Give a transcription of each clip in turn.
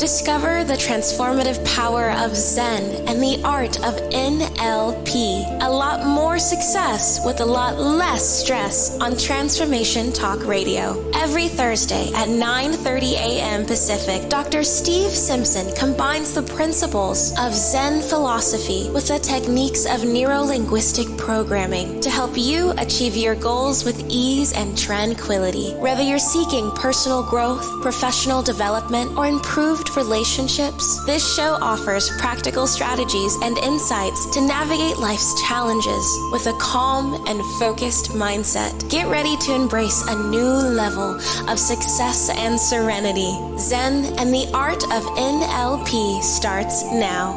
Discover the transformative power of Zen and the art of NLP. A lot more success with a lot less stress on Transformation Talk Radio. Every Thursday at 9:30 a.m. Pacific, Dr. Steve Simpson combines the principles of Zen philosophy with the techniques of neuro-linguistic programming to help you achieve your goals with ease and tranquility. Whether you're seeking personal growth, professional development, or improved relationships, this show offers practical strategies and insights to navigate life's challenges with a calm and focused mindset. Get ready to embrace a new level of success and serenity. Zen and the art of NLP starts now.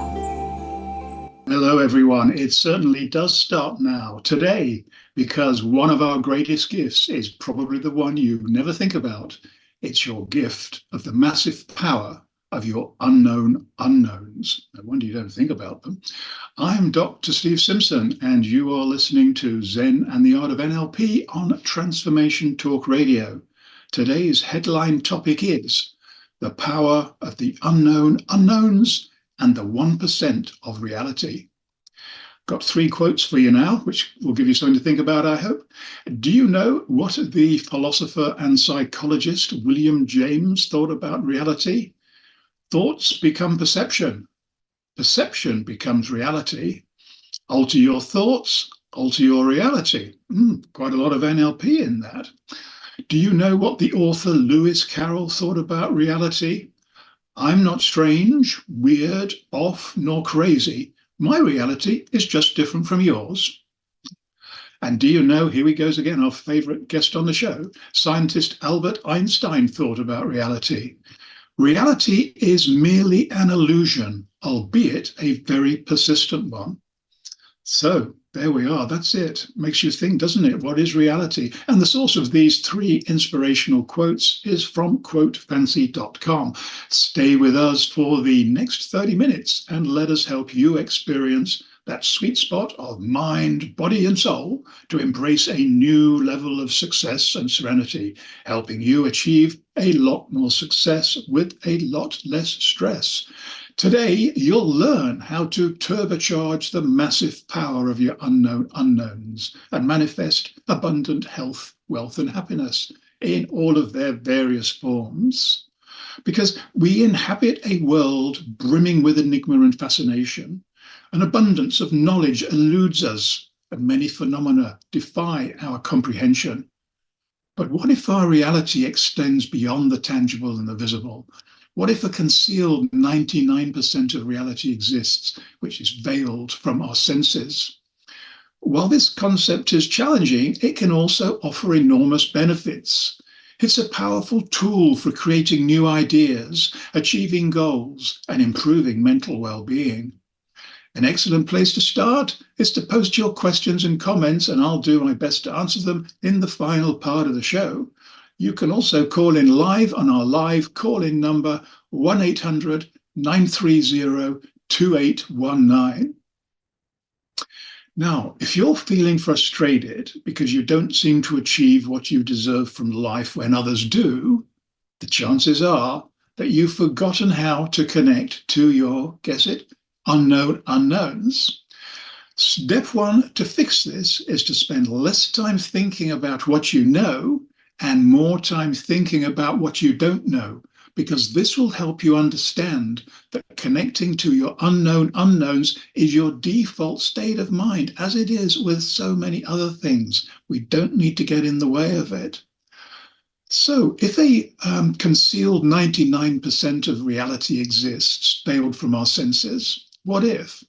Hello, everyone. It certainly does start now, today, because one of our greatest gifts is probably the one you never think about. It's your gift of the massive power of your unknown unknowns. No wonder you don't think about them. I'm Dr. Steve Simpson, and you are listening to Zen and the Art of NLP on Transformation Talk Radio. Today's headline topic is the power of the unknown unknowns and the 1% of reality. Got 3 quotes for you now, which will give you something to think about, I hope. Do you know what the philosopher and psychologist William James thought about reality? Thoughts become perception. Perception becomes reality. Alter your thoughts, alter your reality. Quite a lot of NLP in that. Do you know what the author Lewis Carroll thought about reality? I'm not strange, weird, off, nor crazy. My reality is just different from yours. And do you know, here he goes again, our favorite guest on the show, scientist Albert Einstein thought about reality. Reality is merely an illusion, albeit a very persistent one. So there we are. That's it. Makes you think, doesn't it? What is reality? And the source of these 3 inspirational quotes is from quotefancy.com. Stay with us for the next 30 minutes and let us help you experience that sweet spot of mind, body, and soul to embrace a new level of success and serenity, helping you achieve a lot more success with a lot less stress. Today, you'll learn how to turbocharge the massive power of your unknown unknowns and manifest abundant health, wealth, and happiness in all of their various forms. Because we inhabit a world brimming with enigma and fascination. An abundance of knowledge eludes us, and many phenomena defy our comprehension. But what if our reality extends beyond the tangible and the visible? What if a concealed 99% of reality exists, which is veiled from our senses? While this concept is challenging, it can also offer enormous benefits. It's a powerful tool for creating new ideas, achieving goals, and improving mental well-being. An excellent place to start is to post your questions and comments, and I'll do my best to answer them in the final part of the show. You can also call in live on our live call-in number 1-800-930-2819. Now, if you're feeling frustrated because you don't seem to achieve what you deserve from life when others do, the chances are that you've forgotten how to connect to your, guess it, unknown unknowns. Step 1 to fix this is to spend less time thinking about what you know and more time thinking about what you don't know, because this will help you understand that connecting to your unknown unknowns is your default state of mind, as it is with so many other things. We don't need to get in the way of it. So if a concealed 99% of reality exists, veiled from our senses, what if?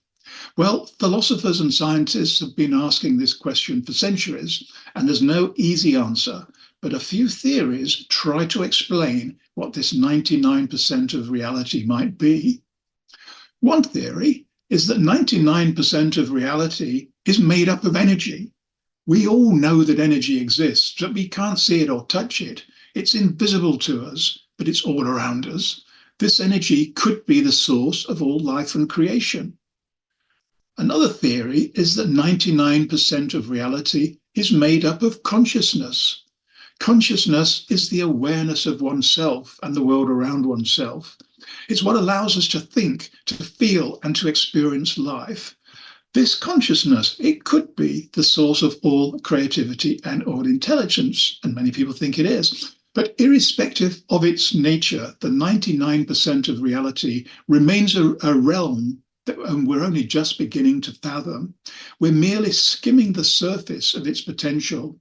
Well, philosophers and scientists have been asking this question for centuries, and there's no easy answer, but a few theories try to explain what this 99% of reality might be. One theory is that 99% of reality is made up of energy. We all know that energy exists, but we can't see it or touch it. It's invisible to us, but it's all around us. This energy could be the source of all life and creation. Another theory is that 99% of reality is made up of consciousness. Consciousness is the awareness of oneself and the world around oneself. It's what allows us to think, to feel, and to experience life. This consciousness, it could be the source of all creativity and all intelligence, and many people think it is. But irrespective of its nature, the 99% of reality remains a realm that we're only just beginning to fathom. We're merely skimming the surface of its potential.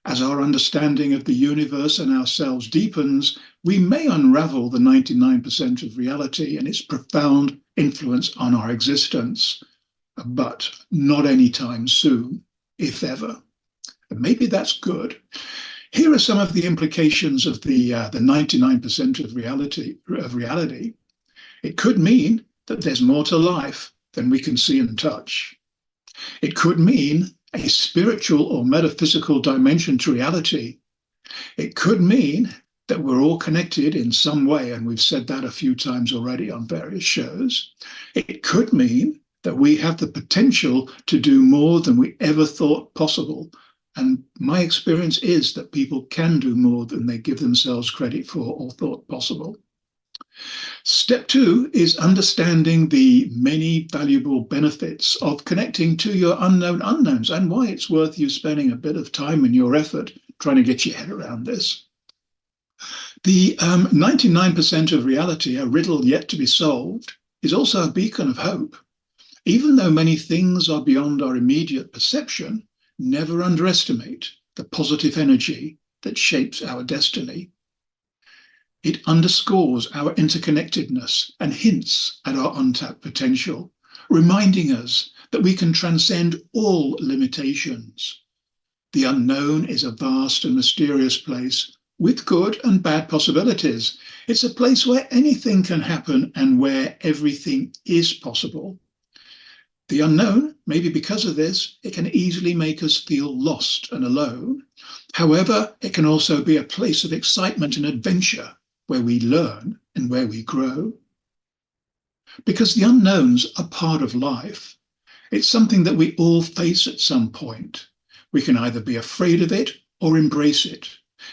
As our understanding of the universe and ourselves deepens, we may unravel the 99% of reality and its profound influence on our existence, but not anytime soon, if ever. And maybe that's good. Here are some of the implications of the 99% of reality. It could mean that there's more to life than we can see and touch. It could mean a spiritual or metaphysical dimension to reality. It could mean that we're all connected in some way, and we've said that a few times already on various shows. It could mean that we have the potential to do more than we ever thought possible. And my experience is that people can do more than they give themselves credit for or thought possible. Step 2 is understanding the many valuable benefits of connecting to your unknown unknowns and why it's worth you spending a bit of time and your effort trying to get your head around this. The 99% of reality, a riddle yet to be solved, is also a beacon of hope. Even though many things are beyond our immediate perception, never underestimate the positive energy that shapes our destiny. It underscores our interconnectedness and hints at our untapped potential, reminding us that we can transcend all limitations. The unknown is a vast and mysterious place with good and bad possibilities. It's a place where anything can happen and where everything is possible. The unknown, maybe because of this, it can easily make us feel lost and alone. However, it can also be a place of excitement and adventure where we learn and where we grow. Because the unknowns are part of life. It's something that we all face at some point. We can either be afraid of it or embrace it.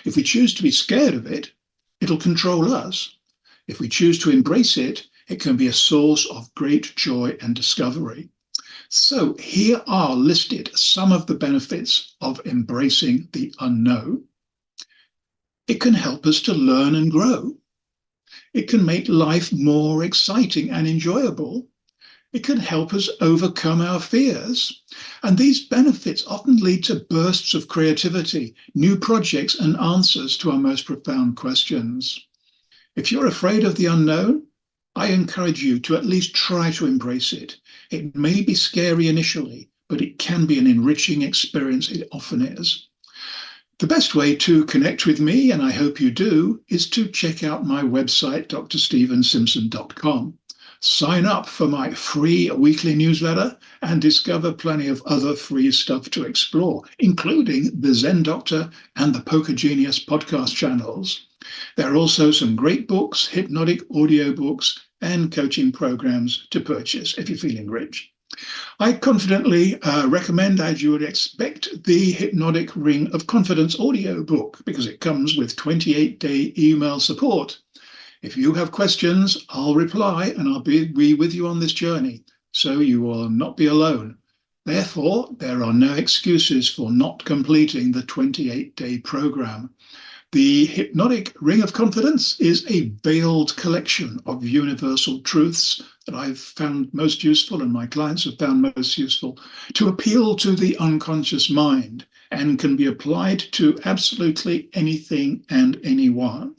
If we choose to be scared of it, it'll control us. If we choose to embrace it, it can be a source of great joy and discovery. So here are listed some of the benefits of embracing the unknown. It can help us to learn and grow. It can make life more exciting and enjoyable. It can help us overcome our fears. And these benefits often lead to bursts of creativity, new projects, and answers to our most profound questions. If you're afraid of the unknown, I encourage you to at least try to embrace it. It may be scary initially, but it can be an enriching experience. It often is. The best way to connect with me, and I hope you do, is to check out my website, drstephensimpson.com. Sign up for my free weekly newsletter and discover plenty of other free stuff to explore, including the Zen Doctor and the Poker Genius podcast channels. There are also some great books, hypnotic audiobooks, and coaching programs to purchase if you're feeling rich. I confidently recommend, as you would expect, the Hypnotic Ring of Confidence audiobook because it comes with 28-day email support. If you have questions, I'll reply and I'll be with you on this journey, so you will not be alone. Therefore, there are no excuses for not completing the 28-day program. The Hypnotic Ring of Confidence is a veiled collection of universal truths that I've found most useful and my clients have found most useful to appeal to the unconscious mind and can be applied to absolutely anything and anyone.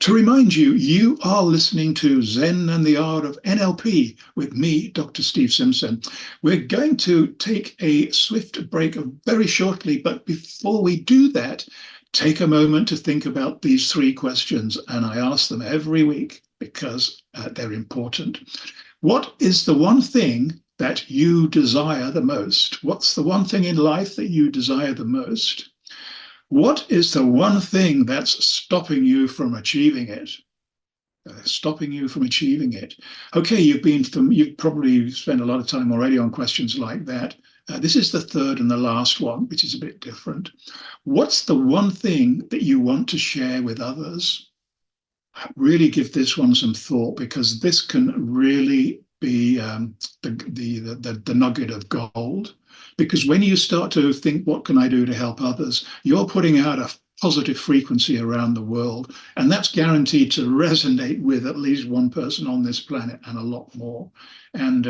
To remind you, you are listening to Zen and the Art of NLP with me, Dr. Steve Simpson. We're going to take a swift break very shortly, but before we do that, take a moment to think about these 3 questions, and I ask them every week because they're important. What is the one thing that you desire the most? What's the one thing in life that you desire the most? What is the one thing that's stopping you from achieving it? Okay, you've probably spent a lot of time already on questions like that. This is the third and the last one, which is a bit different. What's the one thing that you want to share with others? really give this one some thought, because this can really be the nugget of gold. Because when you start to think, what can I do to help others, you're putting out a positive frequency around the world, and that's guaranteed to resonate with at least one person on this planet, and a lot more. And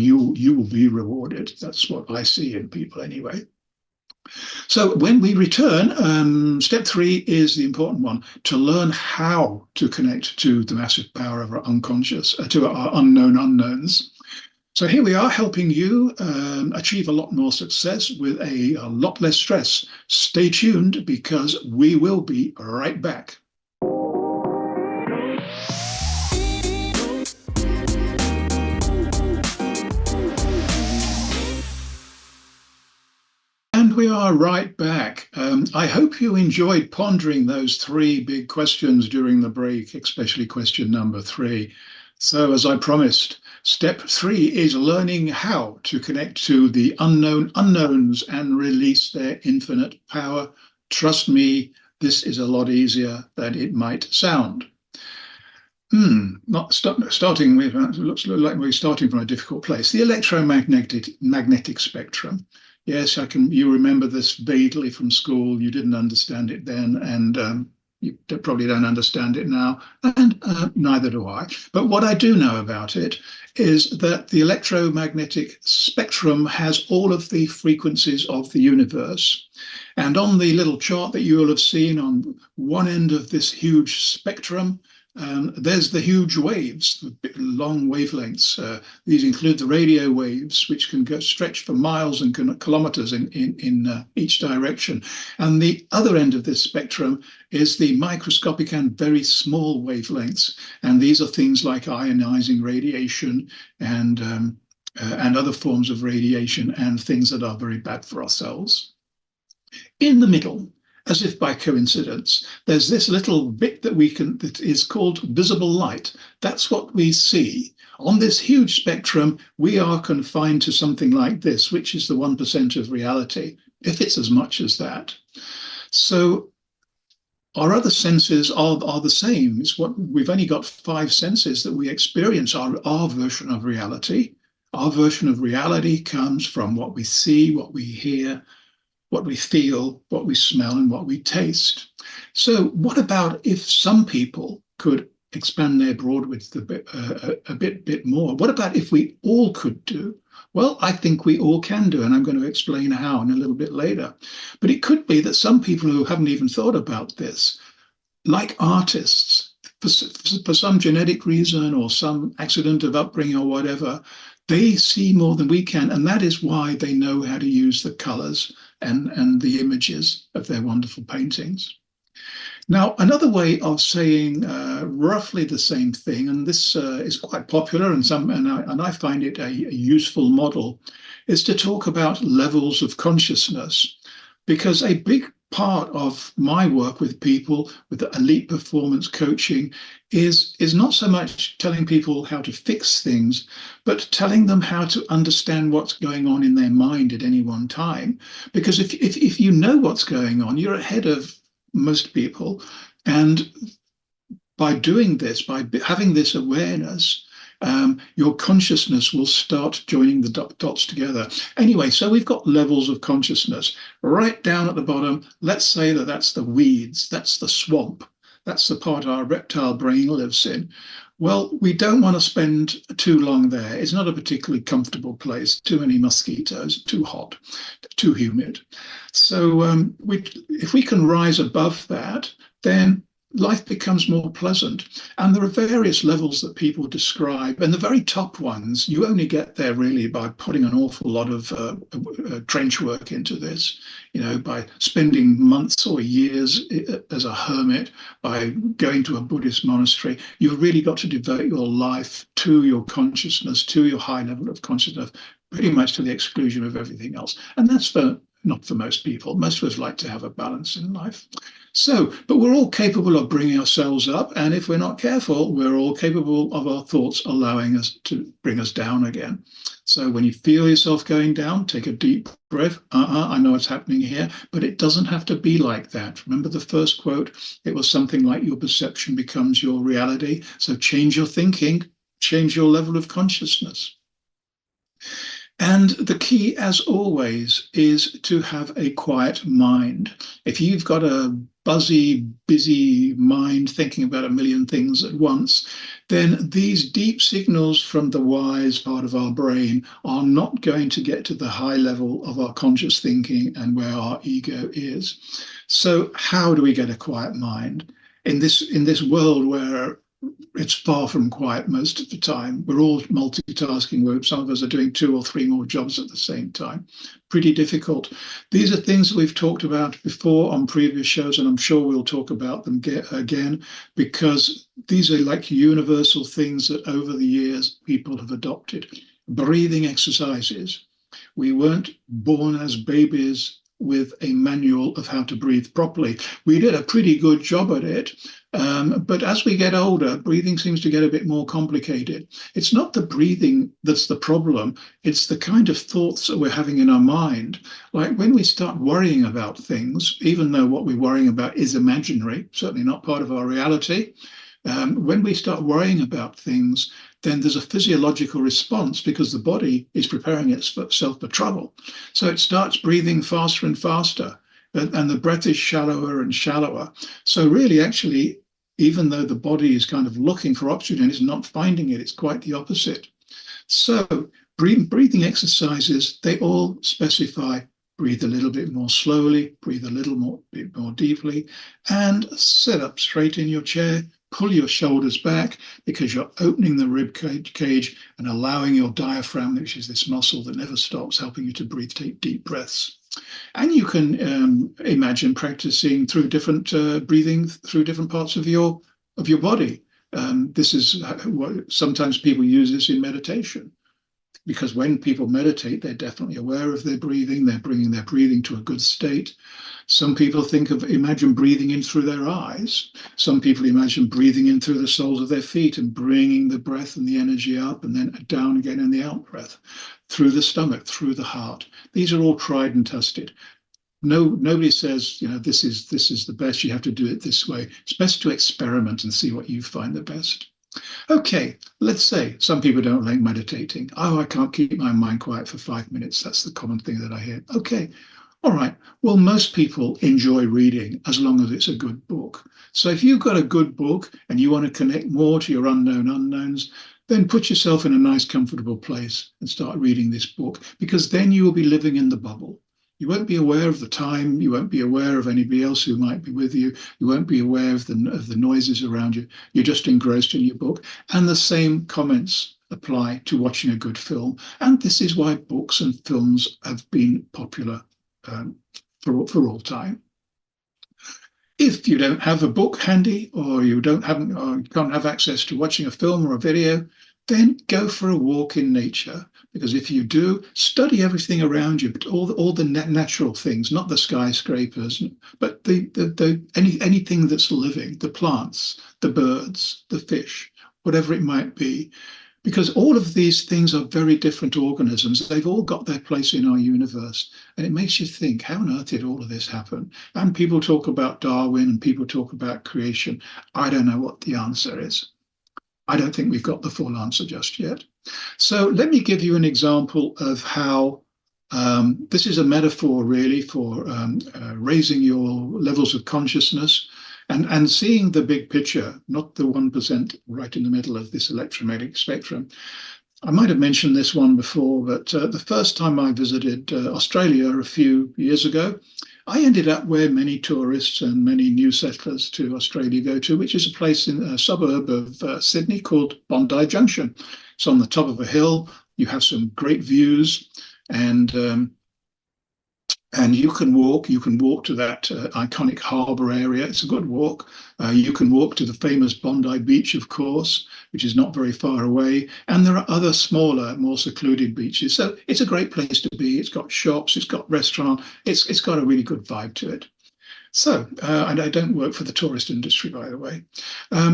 you will be rewarded. That's what I see in people anyway. So when we return, step 3 is the important one: to learn how to connect to the massive power of our unconscious, to our unknown unknowns. So here we are, helping you achieve a lot more success with a lot less stress. Stay tuned, because we will be right back. And we are right back. I hope you enjoyed pondering those 3 big questions during the break, especially question number 3. So, as I promised, step 3 is learning how to connect to the unknown unknowns and release their infinite power. Trust me, this is a lot easier than it might sound. Starting with, it looks like we're starting from a difficult place. The electromagnetic spectrum. Yes, you remember this vaguely from school. You didn't understand it then, and you probably don't understand it now, and neither do I. But what I do know about it is that the electromagnetic spectrum has all of the frequencies of the universe. And on the little chart that you will have seen, on one end of this huge spectrum, there's the huge waves, the long wavelengths. These include the radio waves, which can stretch for miles and kilometers in each direction. And the other end of this spectrum is the microscopic and very small wavelengths. And these are things like ionizing radiation and other forms of radiation, and things that are very bad for our cells. In the middle, as if by coincidence, there's this little bit that is called visible light. That's what we see. On this huge spectrum, we are confined to something like this, which is the 1% of reality, if it's as much as that. So our other senses are the same. We've only got 5 senses that we experience our version of reality. Our version of reality comes from what we see, what we hear, what we feel, what we smell, and what we taste. So what about if some people could expand their broadwidth a bit more? What about if we all could do? Well, I think we all can do, and I'm going to explain how in a little bit later. But it could be that some people who haven't even thought about this, like artists, for some genetic reason or some accident of upbringing or whatever, they see more than we can, and that is why they know how to use the colors and the images of their wonderful paintings. Now, another way of saying roughly the same thing, and this is quite popular, and I find it a useful model, is to talk about levels of consciousness, because a big part of my work with people with elite performance coaching is not so much telling people how to fix things, but telling them how to understand what's going on in their mind at any one time. Because if you know what's going on, you're ahead of most people. And by doing this, by having this awareness, your consciousness will start joining the dots together. Anyway, so we've got levels of consciousness. Right down at the bottom, let's say that's the weeds, that's the swamp, that's the part our reptile brain lives in. Well, we don't want to spend too long there. It's not a particularly comfortable place. Too many mosquitoes, too hot, too humid. So if we can rise above that, then life becomes more pleasant. And there are various levels that people describe. And the very top ones, you only get there really by putting an awful lot of trench work into this, by spending months or years as a hermit, by going to a Buddhist monastery. You've really got to devote your life to your consciousness, to your high level of consciousness, pretty much to the exclusion of everything else. And that's for not for most people. Most of us like to have a balance in life. So, but we're all capable of bringing ourselves up. And if we're not careful, we're all capable of our thoughts allowing us to bring us down again. So when you feel yourself going down, take a deep breath. I know what's happening here, but it doesn't have to be like that. Remember the first quote? It was something like your perception becomes your reality. So change your thinking, change your level of consciousness. And the key, as always, is to have a quiet mind. If you've got a buzzy, busy mind thinking about a million things at once, then these deep signals from the wise part of our brain are not going to get to the high level of our conscious thinking and where our ego is. So how do we get a quiet mind? In this world where it's far from quiet most of the time. We're all multitasking. Some of us are doing 2 or 3 more jobs at the same time. Pretty difficult. These are things that we've talked about before on previous shows, and I'm sure we'll talk about them again, because these are like universal things that over the years people have adopted. Breathing exercises. We weren't born as babies with a manual of how to breathe properly. We did a pretty good job at it. But as we get older, breathing seems to get a bit more complicated. It's not the breathing that's the problem. It's the kind of thoughts that we're having in our mind. Like when we start worrying about things, even though what we're worrying about is imaginary, certainly not part of our reality, when we start worrying about things, then there's a physiological response because the body is preparing itself for trouble. So it starts breathing faster and faster, and the breath is shallower and shallower. So really, actually, even though the body is kind of looking for oxygen, it's not finding it. It's quite the opposite. So breathing exercises, they all specify breathe a little bit more slowly, breathe a bit more deeply, and sit up straight in your chair. Pull your shoulders back because you're opening the rib cage and allowing your diaphragm, which is this muscle that never stops, helping you to breathe, take deep breaths. And you can imagine practicing through different breathing through different parts of your body. This is what sometimes people use this in meditation, because when people meditate, they're definitely aware of their breathing. They're bringing their breathing to a good state. Some people imagine breathing in through their eyes. Some people imagine breathing in through the soles of their feet and bringing the breath and the energy up and then down again in the out breath, through the stomach, through the heart. These are all tried and tested. Nobody says, this is the best. You have to do it this way. It's best to experiment and see what you find the best. Okay, let's say some people don't like meditating. Oh, I can't keep my mind quiet for 5 minutes. That's the common thing that I hear. Okay, all right. Well, most people enjoy reading as long as it's a good book. So if you've got a good book and you want to connect more to your unknown unknowns, then put yourself in a nice, comfortable place and start reading this book, because then you will be living in the bubble. You won't be aware of the time. You won't be aware of anybody else who might be with you. You won't be aware of the noises around you. You're just engrossed in your book. And the same comments apply to watching a good film. And this is why books and films have been popular for all time. If you don't have a book handy, or you can't have access to watching a film or a video, then go for a walk in nature. Because if you do, study everything around you, but all the natural things, not the skyscrapers, but anything that's living, the plants, the birds, the fish, whatever it might be. Because all of these things are very different organisms. They've all got their place in our universe. And it makes you think, how on earth did all of this happen? And people talk about Darwin and people talk about creation. I don't know what the answer is. I don't think we've got the full answer just yet. So let me give you an example of how this is a metaphor really for raising your levels of consciousness and seeing the big picture, not the 1% right in the middle of this electromagnetic spectrum. I might have mentioned this one before, but the first time I visited Australia a few years ago, I ended up where many tourists and many new settlers to Australia go to, which is a place in a suburb of Sydney called Bondi Junction. It's on the top of a hill. You have some great views, and And you can walk to that iconic harbour area. It's a good walk. You can walk to the famous Bondi Beach, of course, which is not very far away. And there are other smaller, more secluded beaches. So it's a great place to be. It's got shops, it's got restaurant, it's got a really good vibe to it. So, and I don't work for the tourist industry, by the way.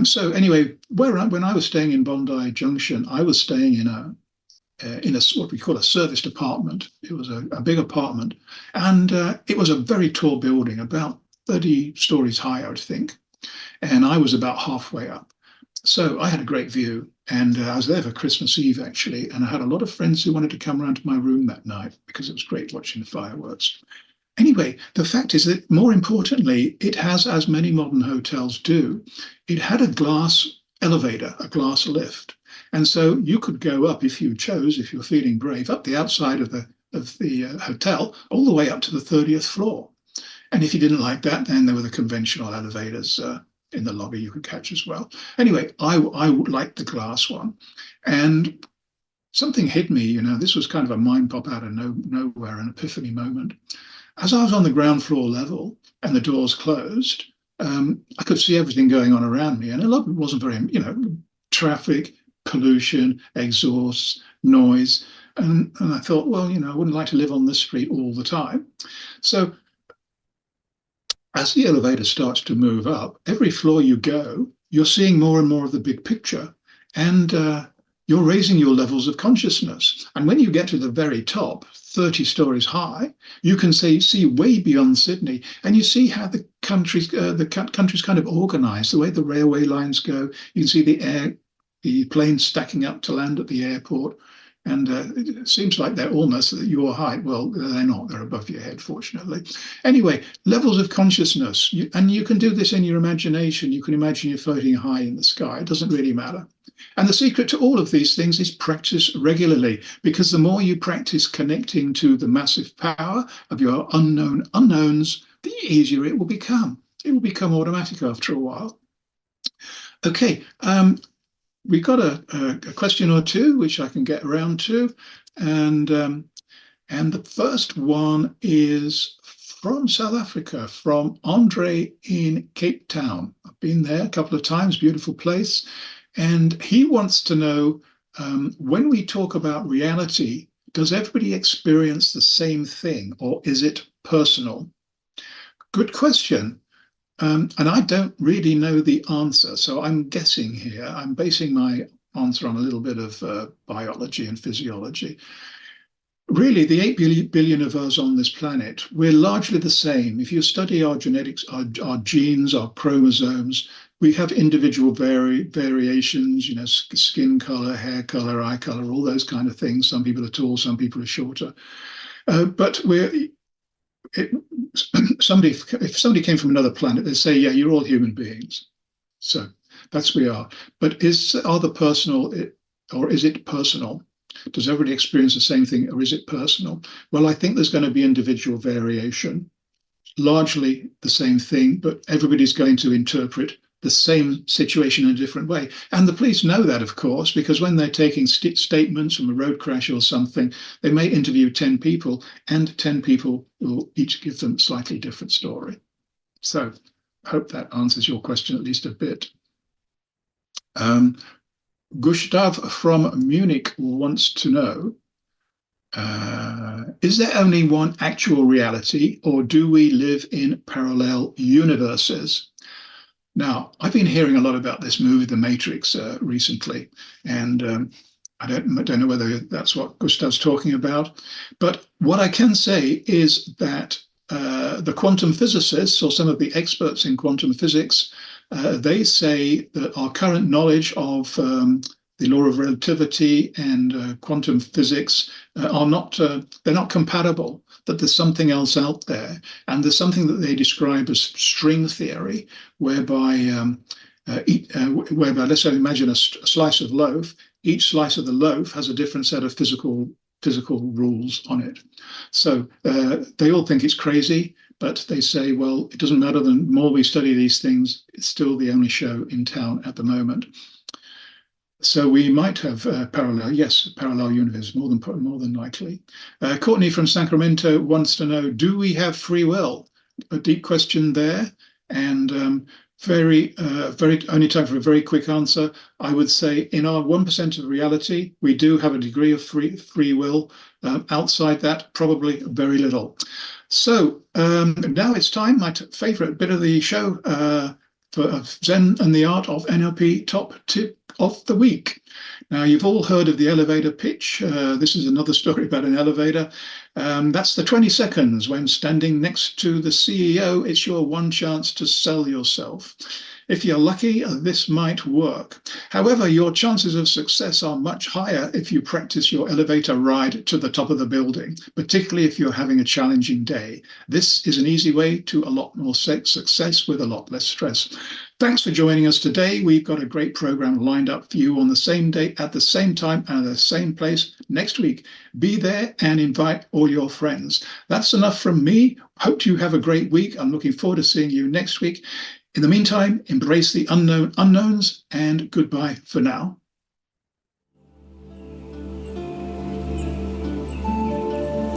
So anyway, when I was staying in Bondi Junction, I was staying in a what we call a serviced apartment. It was a big apartment, and it was a very tall building, about 30 stories high, I would think. And I was about halfway up. So I had a great view, and I was there for Christmas Eve, actually, and I had a lot of friends who wanted to come around to my room that night because it was great watching the fireworks. Anyway, the fact is that more importantly, it has, as many modern hotels do, it had a glass elevator, a glass lift. And so you could go up if you chose, if you're feeling brave, up the outside of the hotel, all the way up to the 30th floor. And if you didn't like that, then there were the conventional elevators in the lobby you could catch as well. Anyway, I liked the glass one. And something hit me, this was kind of a mind pop out of nowhere, an epiphany moment. As I was on the ground floor level and the doors closed, I could see everything going on around me. And a lot of it wasn't very, traffic, pollution, exhaust, noise. And I thought, well, I wouldn't like to live on this street all the time. So as the elevator starts to move up, every floor you go, you're seeing more and more of the big picture. And you're raising your levels of consciousness. And when you get to the very top, 30 stories high, you can see way beyond Sydney, and you see how the country's kind of organized, the way the railway lines go. You can see the planes stacking up to land at the airport, and it seems like they're almost at your height. Well, they're not. They're above your head, fortunately. Anyway, levels of consciousness, and you can do this in your imagination. You can imagine you're floating high in the sky. It doesn't really matter. And the secret to all of these things is practice regularly, because the more you practice connecting to the massive power of your unknown unknowns, the easier it will become. It will become automatic after a while. Okay, we've got a question or two which I can get around to, and the first one is from South Africa, from Andre in Cape Town. I've been there a couple of times, beautiful place. And he wants to know, when we talk about reality, does everybody experience the same thing, or is it personal? Good question. And I don't really know the answer, so I'm guessing here. I'm basing my answer on a little bit of biology and physiology. Really, the 8 billion of us on this planet, we're largely the same. If you study our genetics, our genes, our chromosomes, we have individual variations, skin color, hair color, eye color, all those kind of things. Some people are tall, some people are shorter. But if somebody came from another planet, they'd say, yeah, you're all human beings. So that's we are. But are the personal, or is it personal? Does everybody experience the same thing, or is it personal? Well, I think there's going to be individual variation, largely the same thing, but everybody's going to interpret the same situation in a different way. And the police know that, of course, because when they're taking statements from a road crash or something, they may interview 10 people, and 10 people will each give them a slightly different story. So I hope that answers your question at least a bit. Gustav from Munich wants to know, is there only one actual reality, or do we live in parallel universes? Now, I've been hearing a lot about this movie, The Matrix, recently, and I don't know whether that's what Gustav's talking about. But what I can say is that the quantum physicists, or some of the experts in quantum physics, they say that our current knowledge of the law of relativity and quantum physics are not they're not compatible, that there's something else out there. And there's something that they describe as string theory, whereby let's say imagine a slice of loaf. Each slice of the loaf has a different set of physical rules on it. So they all think it's crazy, but they say, well, it doesn't matter. The more we study these things, it's still the only show in town at the moment. So we might have parallel universe, more than likely. Courtney from Sacramento wants to know, do we have free will? A deep question there, and very only time for a very quick answer. I would say in our 1% of reality, we do have a degree of free will. Outside that, probably very little. So now it's time, my favorite bit of the show, for Zen and the Art of NLP top tip of the week. Now, you've all heard of the elevator pitch. This is another story about an elevator. That's the 20 seconds when standing next to the CEO. It's your one chance to sell yourself. If you're lucky, this might work. However, your chances of success are much higher if you practice your elevator ride to the top of the building, particularly if you're having a challenging day. This is an easy way to a lot more success with a lot less stress. Thanks for joining us today. We've got a great program lined up for you on the same day, at the same time, and at the same place next week. Be there and invite all your friends. That's enough from me. Hope you have a great week. I'm looking forward to seeing you next week. In the meantime, embrace the unknowns, and goodbye for now.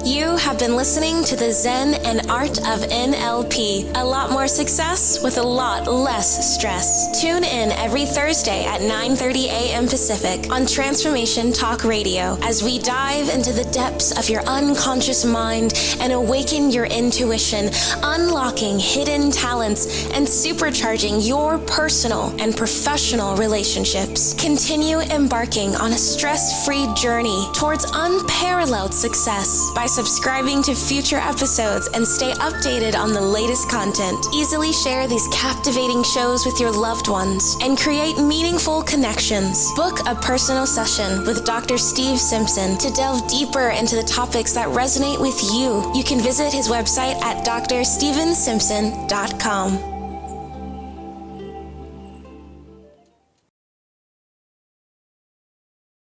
You have been listening to the Zen and Art of NLP. A lot more success with a lot less stress. Tune in every Thursday at 9:30 a.m. Pacific on Transformation Talk Radio as we dive into the depths of your unconscious mind and awaken your intuition, unlocking hidden talents and supercharging your personal and professional relationships. Continue embarking on a stress-free journey towards unparalleled success by subscribing to future episodes and stay updated on the latest content. Easily share these captivating shows with your loved ones and create meaningful connections. Book a personal session with Dr. Steve Simpson to delve deeper into the topics that resonate with you. You can visit his website at drstevensimpson.com.